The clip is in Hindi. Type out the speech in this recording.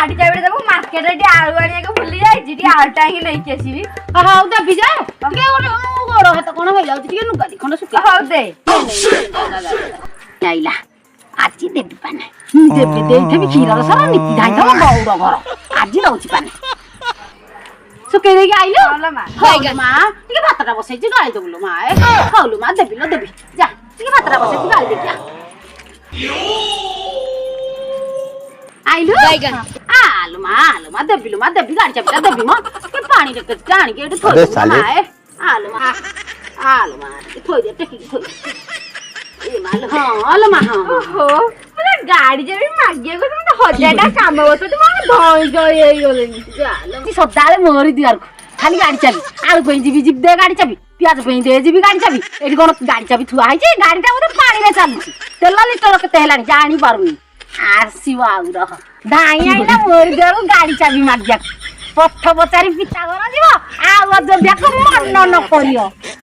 गाड़ी चाबी देबो मार्केट रे आलू आनिया के भूली जाई जी आलटा ही नहीं केसीबी हाउ देबी जा के गोड़ हाथ कोन होई जाउती के नुगाडी खंड सुके हाउ दे आइला आजी देबी पाने देबी देइथे भी खीरर सारा नीति धाइ थम गौड़ घर आजी दउची पाने सुके देगी आइलो होला मा हाउ मा टिके भातटा बसै छि गाई दबलो मा ए हाउलु मा देबी लो देबी जा टिके भातटा बसै छि गाई देबी आइलो आलु मा देबी गाड़ी चाबी देबी म के पानी रे गाणी के थोइ मा ए आलु मा के थोइ दे टेकी थोइ ए माल हां मा हां ओहो मला गाड़ी चाबी मागिए को तुम तो हजारटा काम होतो तुम धोई गई एई गोलेनी चालो ती सदाले मोरी दियार खाली गाड़ी चाबी आलु पे जीबी जीब दे गाड़ी चाबी प्याज पे दे जीबी गाड़ी चाबी एठी कोन गाड़ी चाबी थुआ है जे गाड़ीटा ओते पानी रे चालुची तेल लिटर केते हेलानी जानी पारुनी आरसी वाउरा धाई आइला मोरी देरु गाड़ी चाबी मागिया पठ पचारी पिता घर जीव आ जदिया को मन न करियो